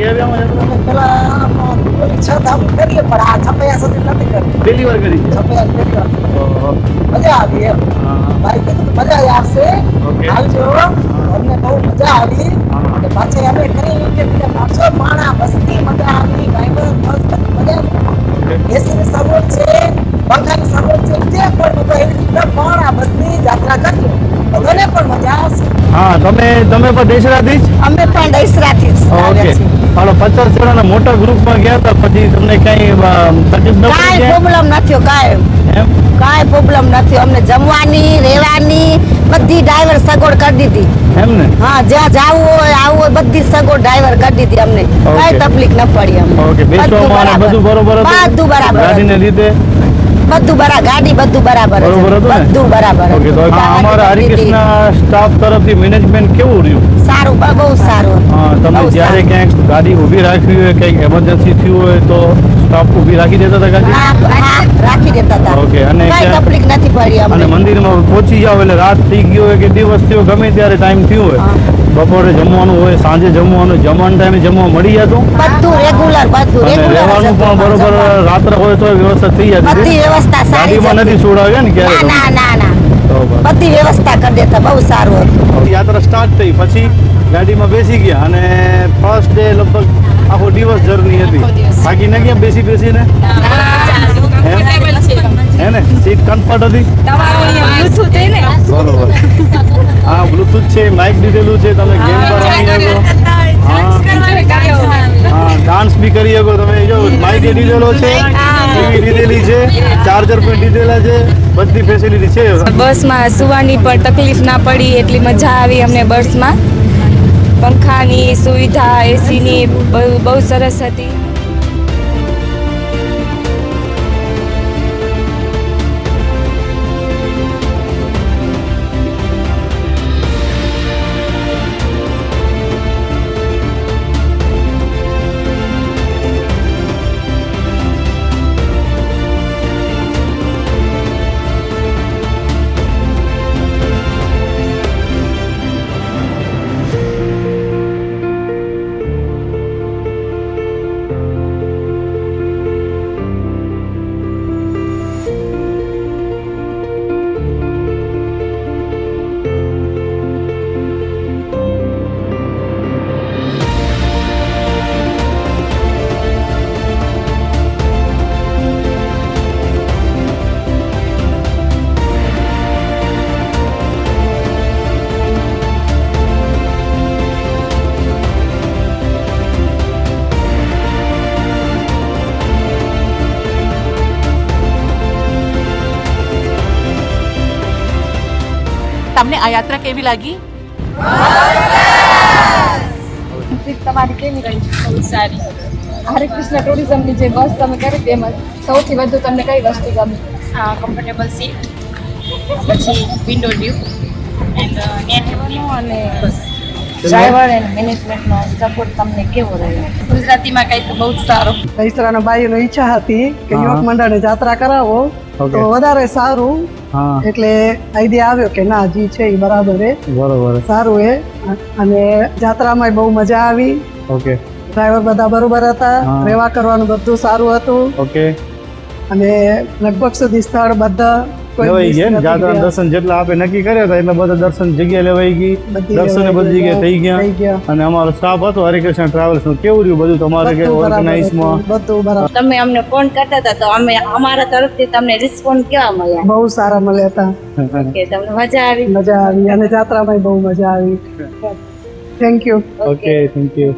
અમે પેલા ઓલી 6 ધામ કરીએ પણ આ છપૈયા સુધી નથી કરી. પહેલી વાર કરી? છપૈયા પહેલી વાર. ઓહો. મજા આવી એમ. ભાઈ કીધું તો મજા આવશે. ઓકે. આવજો. અમને બહુ મજા આવી. અને પાછી અમે કરી કે 500 માણસ બસની મજા આવી. ડ્રાઈવર મસ્ત મજા આવી. એસીની સગવડ છે, પંખાની સગવડ છે, જે પણ મજા એવી રીતે પણ બસની યાત્રા કરજો. બધાને પણ મજા આવશે. હા, તમે પણ દેશરાથી જ? અમે પણ દહીસરાથી જ ઓકે. આવ્યા છીએ. હાલો 50 જણાના મોટા ગ્રુપમાં ગયા હતા, પછી તમને કઈ તકલીફ ન કાંઈ પડી? પ્રોબ્લેમ નથી કાંઈ. એમ? કાંઈ પ્રોબ્લેમ નથી. અમને જમવાની, રહેવાની બધી ડ્રાઈવર સગવડ કરી દીધી. એમ ને? હા, જ્યાં જાવું હોય આવવું હોય બધી સગવડ ડ્રાઈવર કરી દીધી અમને. કાંઈ તકલીફ ન પડી અમને. ઓકે. બેસવામાં અને બધું બરોબર હતું? બધું બરાબર. ગાડીને લીધે બધું બરાબર. ગાડી બધું બરાબર હતું. બરોબર હતું ને? બધું બરાબર ઓકે. હતું. તો અમારા હરિકૃષ્ણ સ્ટાફ તરફથી મેનેજમેન્ટ કેવું રહ્યું? સારું, બહુ સારું. હા, તમે બહુ જ્યારે સારું. ક્યાંક ગાડી ઊભી રાખવી હોય, કંઈક એમરજન્સી થયું હોય તો સ્ટાફ ઊભી રાખી દેતા હતા ગાડી? હા, રાખી દેતા હતા. ઓકે. અને કાંઈ ક્યાં- તકલીફ નથી પડી અને અમને. મંદિરમાં પહોંચી જાવ એટલે રાત થઈ ગઈ હોય કે દિવસ થયો, ગમે ત્યારે ટાઈમ થયો હોય, બપોરે જમવાનું હોય, સાંજે જમવાનું, જમવાના ટાઈમે જમવા મળી જતું? બધું રેગ્યુલર, બધું અને રેગ્યુલર. રહેવાનું પણ બરોબર રાત્રે હોય તો વ્યવસ્થા થઈ જતી? બધી વ્યવસ્થા સારી ગાડીમાં જ નથી હતી. છોડાવ્યા ને ના ક્યારે? ના ના ના, બરોબર. બધી વ્યવસ્થા કરી દેતા. બહુ સારું હતું. યાત્રા સ્ટાર્ટ થઈ પછી ગાડીમાં બેસી ગયા અને ફર્સ્ટ ડે લગભગ આખો દિવસ જર્ની હતી. બાકી ન ગયા બેસીને? હે ને? સીટ કમ્ફર્ટ હતી? બરોબર. હા, બ્લુટૂથ છે, માઇક દીધેલું છે, તમે ગેમ પર રમી શકો. હા, ડાન્સ બી કરી શકો તમે. જો માઇક દીધેલો છે, ટીવી દીધેલી છે, ચાર્જર પણ દીધેલા છે, બધી ફેસિલિટી છે. બસમાં સુવાની પણ તકલીફ ના પડી, એટલી મજા આવી અમને બસમાં. પંખાની સુવિધા, એસીની બહુ સરસ હતી. તમને આ યાત્રા કેવી લાગી? તમારી કેવી રહી? બહુ સારી. હરિકૃષ્ણ ટુરિઝમની જે બસ તમે કરી તેમાં સૌથી વધુ તમને કઈ વસ્તુ ગમી? કમ્ફર્ટેબલ સીટ, પછી વિન્ડો વ્યૂ એન્ડ રહેવાનું અને ડ્રાઈવર એન્ડ મેનેજમેન્ટનો સપોર્ટ તમને કેવો રહ્યો? ગુજરાતીમાં કંઈક બહુ જ સારો. દહીસરાના ભાઈઓની ઈચ્છા હતી કે યુવક મંડળને જાત્રા કરાવો તો વધારે સારું. હા, એટલે આઈડિયા આવ્યો કે ના જી છે એ બરાબર હે, બરોબર. સારું હે. અને જાત્રામાં બહુ મજા આવી. ઓકે. ડ્રાઈવર બધા બરોબર હતા, હા. રહેવા કરવાનું બધું સારું હતું. ઓકે. અને લગભગ સુધી સ્થળ બધા કોઈ લેવાઈ miss ગયા ને? નથી જાત્રા ગયા. દર્શન જેટલા આપણે નક્કી કર્યા હતા એટલે બધા દર્શન જગ્યા લેવાઈ ગઈ, બધી દર્શન લેવાઈ બધી જગ્યાએ થઈ થઈ ગયા. ગયા. અને અમારો સ્ટાફ હતો હરિકૃષ્ણ ટ્રાવેલ્સ નું, કેવું રહ્યું બધું તમારે કે બધું બરાબર ઓર્ગેનાઇઝમાં? હતું, બધું બરાબર. તમે અમને ફોન કરતા હતા તો અમે અમારા તરફથી તમને રિસ્પોન્સ કેવા મળ્યા? બહુ સારા મળ્યા હતા, કે તમને મજા આવી? મજા આવી. અને જાત્રામાં બહુ મજા આવી. Thank you. Okay, thank you.